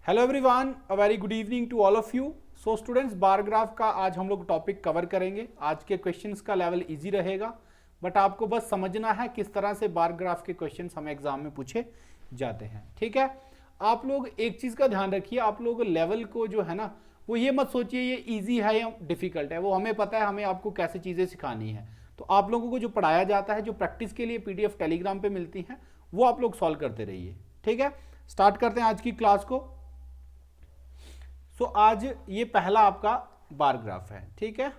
Hello everyone, a very good evening to all of you. So students, bar graph का आज हम लोग topic cover करेंगे। आज के क्वेश्चंस का लेवल इजी रहेगा, बट आपको बस समझना है किस तरह से बार ग्राफ के क्वेश्चंस हमें एग्जाम में पूछे जाते हैं। ठीक है, आप लोग एक चीज़ का ध्यान रखिए, आप लोग लेवल को जो है ना, वो ये मत सोचिए ये ईजी है या डिफिकल्ट है। वो हमें पता है हमें आपको कैसे चीज़ें सिखानी है। तो आप लोगों को जो पढ़ाया जाता है, जो प्रैक्टिस के लिए पीडीएफ टेलीग्राम पे मिलती हैं, वो आप लोग सॉल्व करते रहिए। ठीक है, स्टार्ट करते हैं आज की क्लास को। आज ये पहला आपका बार ग्राफ है। ठीक है,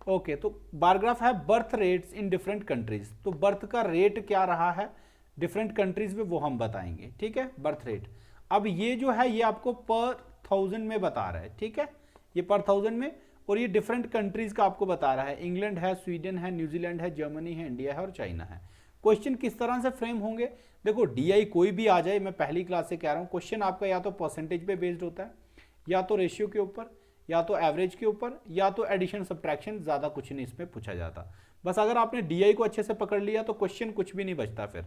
ओके। तो बार ग्राफ है birth rates in different countries. तो बर्थ का रेट क्या रहा है डिफरेंट कंट्रीज में, वो हम बताएंगे। ठीक है, बर्थ रेट। अब ये जो है ये आपको पर 1000 में बता रहा है। ठीक है, ये पर 1000 में, और ये डिफरेंट कंट्रीज का आपको बता रहा है। इंग्लैंड है, स्वीडन है, न्यूजीलैंड है, जर्मनी है, इंडिया है और चाइना है। क्वेश्चन किस तरह से फ्रेम होंगे, देखो डीआई कोई भी आ जाए, मैं पहली क्लास से कह रहा हूँ, क्वेश्चन आपका या तो परसेंटेज पे बेस्ड होता है, या तो रेशियो के ऊपर, या तो एवरेज के ऊपर, या तो एडिशन सब्ट्रैक्शन। ज़्यादा कुछ नहीं इसमें पूछा जाता। बस अगर आपने डीआई को अच्छे से पकड़ लिया तो क्वेश्चन कुछ भी नहीं बचता फिर।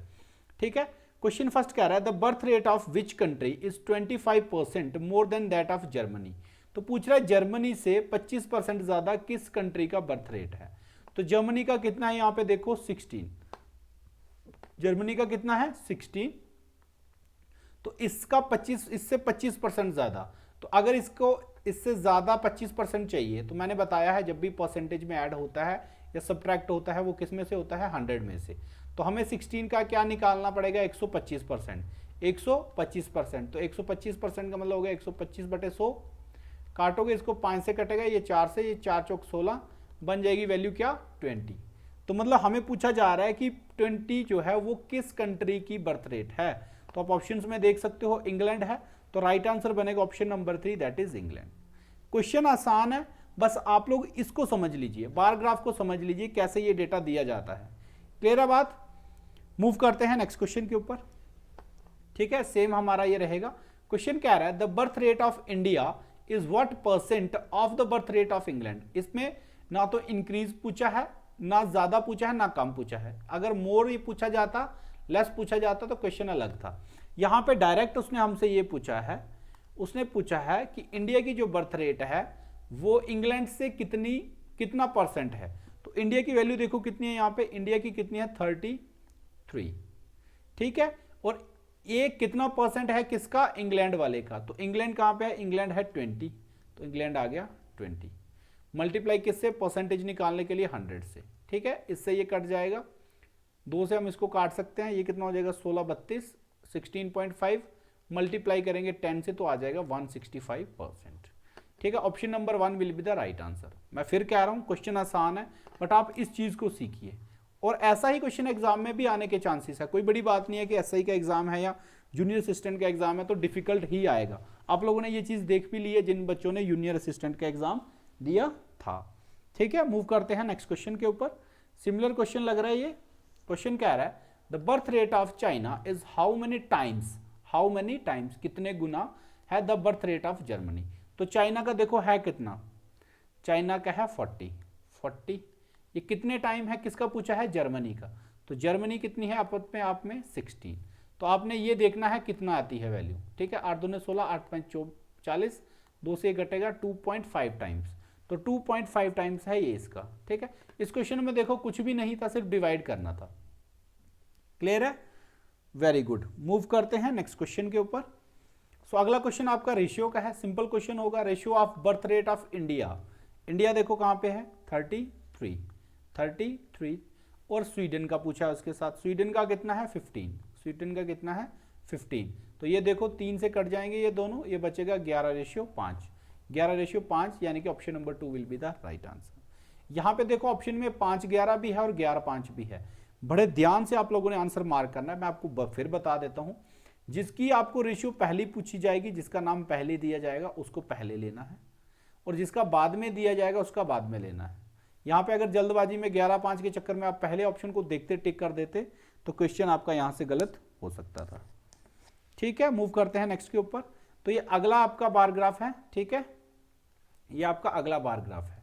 ठीक है, क्वेश्चन फर्स्ट कह रहा है the birth rate of which country is 25% more than that of Germany. तो पूछ रहा है जर्मनी से 25% ज़्यादा किस कंट्री का बर्थ रेट है। तो जर्मनी का कितना है, यहाँ पे देखो 16। जर्मनी का कितना है 16, तो इसका 25, इससे 25% ज़्यादा। तो अगर इसको इससे ज़्यादा 25% चाहिए, तो मैंने बताया है जब भी परसेंटेज में ऐड होता है या सब्ट्रैक्ट होता है, वो किस में से होता है 100 में से। तो हमें 16 का क्या निकालना पड़ेगा 125%। 125%, तो 125% का मतलब हो गया 125/100। काटोगे इसको 5 से कटेगा, ये 4 से, ये 4 चौक 16, बन जाएगी वैल्यू क्या 20। तो मतलब हमें पूछा जा रहा है कि 20 जो है वो किस कंट्री की बर्थ रेट है। तो आप ऑप्शंस में देख सकते हो इंग्लैंड है, तो राइट आंसर बनेगा option number 3, that is England. Question आसान है, बस आप लोग इसको समझ लीजिए, बार ग्राफ को समझ लीजिए कैसे ये डेटा दिया जाता है। क्लियर है बात। मूव करते हैं नेक्स्ट क्वेश्चन के ऊपर। ठीक है, सेम हमारा ये रहेगा। क्वेश्चन क्या रहा है the birth rate of India is what percent of the birth rate of England. इसमें ना तो इंक्रीज पूछा है, ना ज्यादा पूछा है, ना कम पूछा है। अगर मोर ही पूछा जाता, लेस पूछा जाता तो क्वेश्चन अलग था। यहां पे डायरेक्ट उसने हमसे ये पूछा है, उसने पूछा है कि इंडिया की जो बर्थ रेट है वो इंग्लैंड से कितना परसेंट है। तो इंडिया की वैल्यू देखो कितनी है, यहां पे इंडिया की कितनी है 33। ठीक है, और ये कितना परसेंट है किसका, इंग्लैंड वाले का। तो इंग्लैंड कहां पे है, इंग्लैंड है 20, तो इंग्लैंड आ गया 20। मल्टीप्लाई किससे, परसेंटेज निकालने के लिए 100 से। ठीक है, इससे ये कट जाएगा, 2 से हम इसको काट सकते हैं, ये कितना हो जाएगा 16 32, 16.5 मल्टीप्लाई करेंगे 10 से तो आ जाएगा 165%। ठीक है, option number 1 will be the right answer. मैं फिर कह रहा हूं क्वेश्चन आसान है, बट आप इस चीज को सीखिए, और ऐसा ही क्वेश्चन एग्जाम में भी आने के चांसेस है। कोई बड़ी बात नहीं है कि एसआई का एग्जाम है या जूनियर असिस्टेंट का एग्जाम है तो डिफिकल्ट ही आएगा। आप लोगों ने ये चीज देख भी ली है जिन बच्चों ने जूनियर असिस्टेंट का एग्जाम दिया था। ठीक है, मूव करते हैं नेक्स्ट क्वेश्चन के ऊपर। सिमिलर क्वेश्चन लग रहा है ये। क्वेश्चन क्या रहा है the birth rate of China is how many times, कितने गुना है the birth rate of Germany. तो चाइना का देखो है कितना, चाइना का है 40। ये कितने टाइम है, किसका पूछा है, जर्मनी का। तो जर्मनी कितनी है अपने आप में 16। तो आपने ये देखना है कितना आती है वैल्यू। ठीक है, 8 दूने 16, 8 5 40, 2 से घटेगा 2.5 टाइम्स। तो 2.5 टाइम्स है ये इसका। ठीक है, इस क्वेश्चन में देखो कुछ भी नहीं था, सिर्फ डिवाइड करना था। क्लियर है, वेरी गुड। मूव करते हैं नेक्स्ट क्वेश्चन के ऊपर। अगला क्वेश्चन आपका रेशियो का है, सिंपल क्वेश्चन होगा। Ratio of birth rate of India, India देखो कहां पे है 33, और स्वीडन का पूछा है उसके साथ। स्वीडन का कितना है 15। तो ये देखो 3 से कट जाएंगे ये दोनों, ये बचेगा 11:5। 11:5 यानी कि option number 2 will be the right answer. यहां पे देखो ऑप्शन में 5-11 भी है और 11-5 भी है। बड़े ध्यान से आप लोगों ने आंसर मार्क करना है। मैं आपको फिर बता देता हूं, जिसकी आपको रेशियो पहली पूछी जाएगी, जिसका नाम पहले दिया जाएगा उसको पहले लेना है, और जिसका बाद में दिया जाएगा उसका बाद में लेना है। यहां पे अगर जल्दबाजी में 11-5 के चक्कर में आप पहले ऑप्शन को देखते टिक कर देते तो क्वेश्चन आपका यहां से गलत हो सकता था। ठीक है, मूव करते हैं नेक्स्ट के ऊपर। तो ये अगला आपका बार ग्राफ है। ठीक है, ये आपका अगला बार ग्राफ है,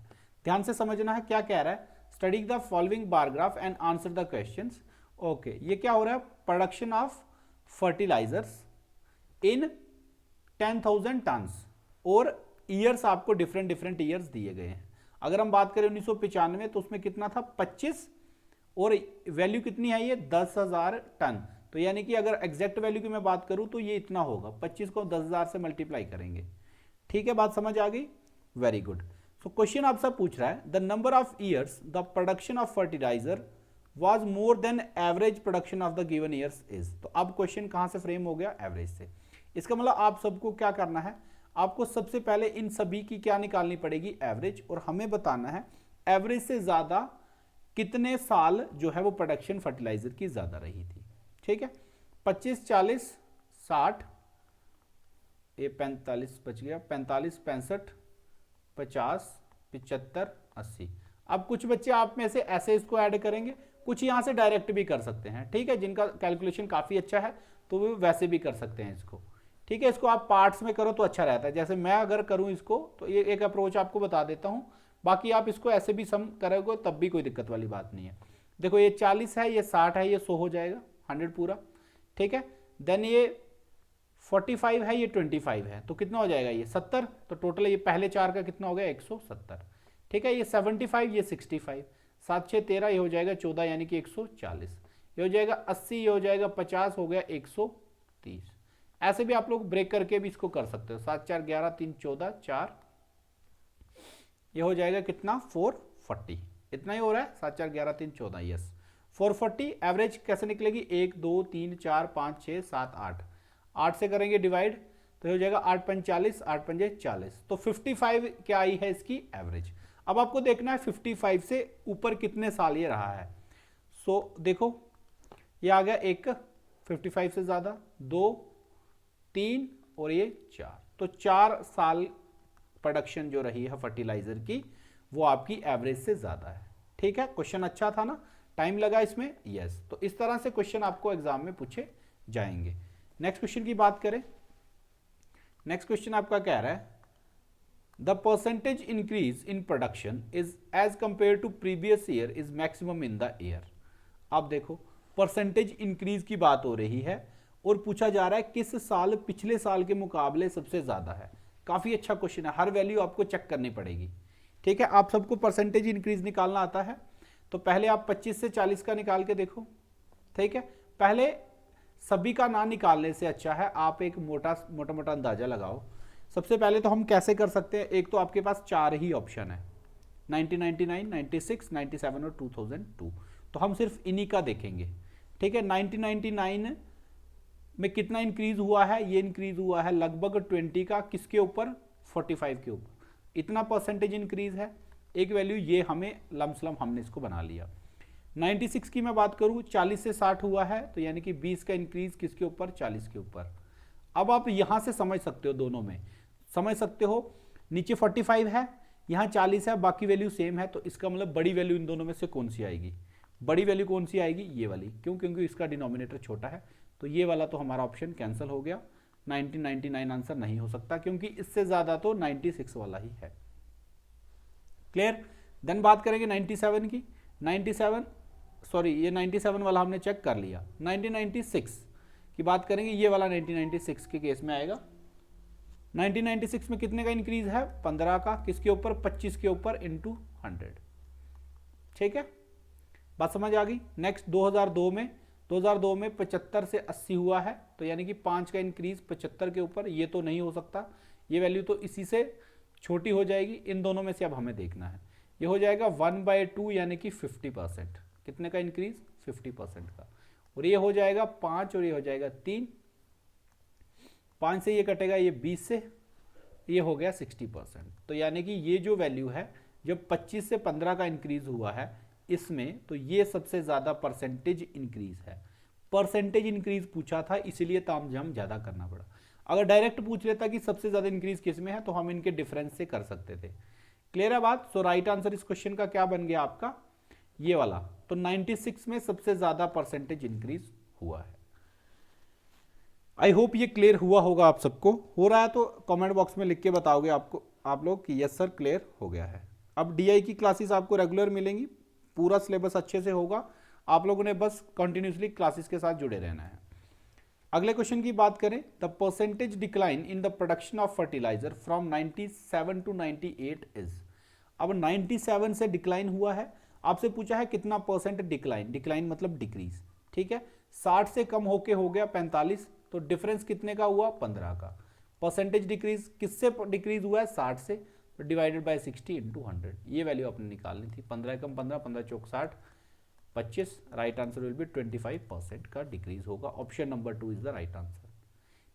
ध्यान से समझना है क्या कह रहा है। Study the following bar graph and answer the questions. Okay, ये क्या हो रहा है, production of fertilisers in 10,000 tons, और ईयर्स आपको डिफरेंट डिफरेंट ईयर्स दिए गए हैं। अगर हम बात करें 1995 तो उसमें कितना था 25, और वैल्यू कितनी है ये 10,000 टन। तो यानी कि अगर एग्जैक्ट वैल्यू की मैं बात करूं तो ये इतना होगा, 25 को 10,000 से मल्टीप्लाई करेंगे। ठीक है, बात समझ आ गई, वेरी गुड। सो क्वेश्चन आपसे पूछ रहा है the number of years the production of fertiliser was more than average production of the given years is. तो अब क्वेश्चन कहां से फ्रेम हो गया, एवरेज से। इसका मतलब आप सबको क्या करना है, आपको सबसे पहले इन सभी की क्या निकालनी पड़ेगी, एवरेज, और हमें बताना है एवरेज से ज्यादा कितने साल जो है वो प्रोडक्शन फर्टिलाइजर की ज्यादा रही थी। ठीक है, 25, 40, 60, ये 45 बच गया, 45, 65, 50, 75, 80। अब कुछ बच्चे आप में से ऐसे इसको ऐड करेंगे, कुछ यहां से डायरेक्ट भी कर सकते हैं। ठीक है, जिनका कैलकुलेशन काफी अच्छा है तो वो वैसे भी कर सकते हैं इसको। ठीक है, इसको आप पार्ट्स में करो तो अच्छा रहता है। जैसे मैं अगर करूं इसको तो ये एक अप्रोच आपको बता देता हूं, बाकी आप इसको ऐसे भी सम करोगे तब भी कोई दिक्कत वाली बात नहीं है। देखो ये 40 है, ये 60 है, ये 100 हो जाएगा 100 पूरा। ठीक है, देन ये 45 है, ये 25 है, तो कितना हो जाएगा ये 70। तो टोटल ये पहले चार का कितना हो गया 170। ठीक है, ये 75, ये 65, 7, 6, 13, ये हो जाएगा 14 यानी कि 140, ये हो जाएगा 80, ये हो जाएगा 50, हो गया 130। ऐसे भी आप लोग ब्रेक करके भी इसको कर सकते हो, 7, 4, 11, 3, 14, 4, ये हो जाएगा कितना 440, इतना ही हो रहा है, 7, 4, 11, 3, 14, यस 440। एवरेज कैसे निकलेगी, 1, 2, 3, 4, 5, 6, 7, 8, 8 से करेंगे डिवाइड तो हो जाएगा 8, 5, 40, 8, 5, 40, तो 55 क्या आई है इसकी एवरेज। अब आपको देखना है 55 से ऊपर कितने साल ये रहा है। सो देखो ये आ गया 1, 55 से ज्यादा 2, 3 और ये 4, तो 4 साल प्रोडक्शन जो रही है फर्टिलाइजर की वो आपकी एवरेज से ज्यादा है। ठीक है, क्वेश्चन अच्छा था ना, टाइम लगा इसमें, यस। तो इस तरह से क्वेश्चन आपको एग्जाम में पूछे जाएंगे। नेक्स्ट क्वेश्चन की बात करें, नेक्स्ट क्वेश्चन आपका कह रहा है the percentage increase in production is as compare to previous year is maximum in the year. अब देखो परसेंटेज इंक्रीज की बात हो रही है और पूछा जा रहा है किस साल पिछले साल के मुकाबले सबसे ज्यादा है। काफी अच्छा क्वेश्चन है, हर वैल्यू आपको चेक करनी पड़ेगी। ठीक है, आप सबको परसेंटेज इंक्रीज निकालना आता है, तो पहले आप 25 से 40 का निकाल के देखो। ठीक है, पहले सभी का ना निकालने से अच्छा है आप एक मोटा मोटा अंदाजा लगाओ। सबसे पहले तो हम कैसे कर सकते हैं, एक तो आपके पास 4 ही ऑप्शन है, 1999, 96, 97 और 2002, तो हम सिर्फ इन्हीं का देखेंगे। ठीक है, 1999 में कितना इंक्रीज हुआ है, ये इंक्रीज हुआ है लगभग 20 का, किसके ऊपर 45 के ऊपर, इतना परसेंटेज इंक्रीज है। एक वैल्यू ये हमें लमसलम हमने इसको बना लिया। 96 की मैं बात करूं 40 से 60 हुआ है, तो यानी कि 20 का इंक्रीज किसके ऊपर 40 के ऊपर। अब आप यहां से समझ सकते हो, दोनों में समझ सकते हो, नीचे 45 है यहां 40 है, बाकी वैल्यू सेम है, तो इसका मतलब बड़ी वैल्यू इन दोनों में से कौन सी आएगी, बड़ी वैल्यू कौन सी आएगी, ये वाली। क्यों, क्योंकि इसका डिनोमिनेटर छोटा है, तो ये वाला तो हमारा ऑप्शन कैंसिल हो गया। 1999 आंसर नहीं हो सकता क्योंकि इससे ज्यादा तो 96 वाला ही है। क्लियर। देन बात करेंगे 97 की, 97 सॉरी ये 97 वाला हमने चेक कर लिया। 1996 की बात करेंगे, ये वाला 1996 के केस में आएगा। 1996 में कितने का इंक्रीज है 15 का, किसके ऊपर 25 के ऊपर इंटू 100। ठीक है, बात समझ आ गई। नेक्स्ट 2002 में 75 से 80 हुआ है, तो यानी कि 5 का इंक्रीज 75 के ऊपर, ये तो नहीं हो सकता, ये वैल्यू तो इसी से छोटी हो जाएगी। इन दोनों में से अब हमें देखना है, ये हो जाएगा 1/2 यानी कि 50%। कितने का इंक्रीज 50% का, और ये हो जाएगा 5 और ये हो जाएगा 3, 5 से ये कटेगा, ये 20 से, ये हो गया 60%। तो यानी कि ये जो वैल्यू है जब 25 से 15 का इंक्रीज हुआ है इसमें, तो ये सबसे ज्यादा परसेंटेज इंक्रीज है। परसेंटेज इंक्रीज पूछा था इसलिए तामझाम ज्यादा करना पड़ा। अगर डायरेक्ट पूछ लेता कि सबसे ज्यादा इंक्रीज किस में है तो हम इनके डिफरेंस से कर सकते थे। क्लियर है बात। सो राइट आंसर इस क्वेश्चन का क्या बन गया आपका, ये वाला। तो 96 में सबसे ज्यादा परसेंटेज इंक्रीज हुआ है। आई होप ये क्लियर हुआ होगा आप सबको। हो रहा है तो कमेंट बॉक्स में लिख के बताओगे आपको आप लोग कि यस सर क्लियर हो गया है। अब डीआई की क्लासेस आपको रेगुलर मिलेंगी, पूरा सिलेबस अच्छे से होगा, आप लोगों ने बस कंटिन्यूसली क्लासेस के साथ जुड़े रहना है। अगले क्वेश्चन की बात करें, the percentage decline in the production of fertiliser from 97 to 98 इज। अब 97 से डिक्लाइन हुआ है, आपसे पूछा है कितना परसेंट डिक्लाइन, डिक्लाइन मतलब डिक्रीज, ठीक है। 60 से कम होके हो गया 45, तो डिफरेंस कितने का हुआ, 15 का। परसेंटेज डिक्रीज किससे डिक्रीज हुआ है, 60 से, तो डिवाइडेड बाय 60 इंटू 100, ये वैल्यू आपने निकालनी थी। 15 कम 15, 15 चौक 60, 25, राइट आंसर विल बी 25% का डिक्रीज होगा। Option number 2 is the right answer,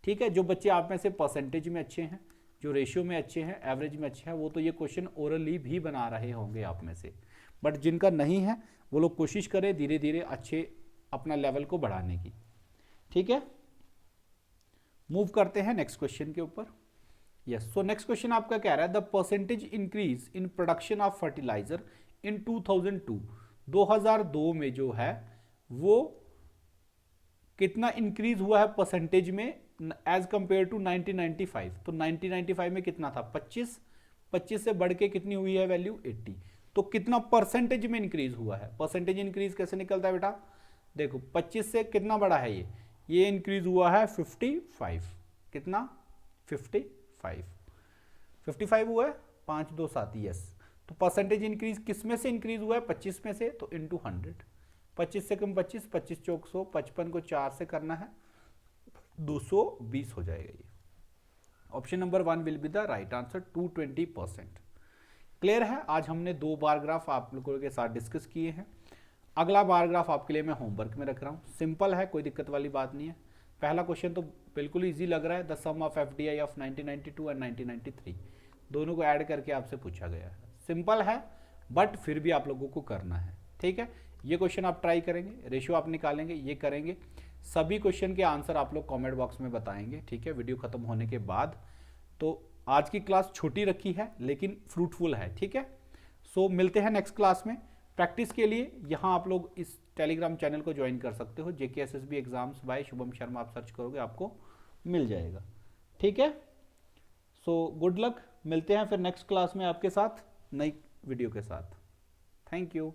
ठीक है। जो बच्चे आप में से परसेंटेज में अच्छे हैं, जो रेशियो में अच्छे हैं, एवरेज में अच्छे हैं, वो तो ये क्वेश्चन ओरली भी बना रहे होंगे आप में से, बट जिनका नहीं है वो लोग कोशिश करें धीरे धीरे अच्छे अपना लेवल को बढ़ाने की, ठीक है। मूव करते हैं नेक्स्ट क्वेश्चन के ऊपर। यस, सो नेक्स्ट क्वेश्चन आपका कह रहा है the percentage increase in production of fertiliser in 2002, 2002 में जो है वो कितना इंक्रीज हुआ है परसेंटेज में एज कंपेयर टू 1995। तो 1995 में कितना था, 25, 25 से बढ़ के कितनी हुई है वैल्यू, 80। तो कितना परसेंटेज में इंक्रीज हुआ है, परसेंटेज इंक्रीज कैसे निकलता है बेटा, देखो 25 से कितना बड़ा है ये इंक्रीज हुआ है 55, कितना 55 हुआ है, 5 2 7, यस। तो परसेंटेज इंक्रीज किस में से इंक्रीज हुआ है, 25 में से, तो इंटू 100, 25 से कम 25, 25 चौक 100, 55 को 4 से करना है, 220 हो जाएगा ये। Option number 1 will be the right answer, 220%। Clear है। आज हमने 2 बार ग्राफ आप लोगों के साथ डिस्कस किए हैं। अगला बार ग्राफ आपके लिए मैं होमवर्क में रख रहा हूँ, सिंपल है, कोई दिक्कत वाली बात नहीं है। पहला क्वेश्चन तो बिल्कुल इजी लग रहा है, the sum of FDI of 1992 and 1993, दोनों को ऐड करके आपसे पूछा गया है। सिंपल है बट फिर भी आप लोगों को करना है, ठीक है। ये क्वेश्चन आप ट्राई करेंगे, रेशियो आप निकालेंगे, ये करेंगे। सभी क्वेश्चन के आंसर आप लोग कमेंट बॉक्स में बताएंगे, ठीक है, वीडियो खत्म होने के बाद। तो आज की क्लास छोटी रखी है लेकिन फ्रूटफुल है, ठीक है। सो मिलते हैं नेक्स्ट क्लास में। प्रैक्टिस के लिए यहाँ आप लोग इस टेलीग्राम चैनल को ज्वाइन कर सकते हो, JKSSB exams by Shubham Sharma, आप सर्च करोगे आपको मिल जाएगा, ठीक है। सो गुड लक, मिलते हैं फिर नेक्स्ट क्लास में आपके साथ नई वीडियो के साथ। Thank you.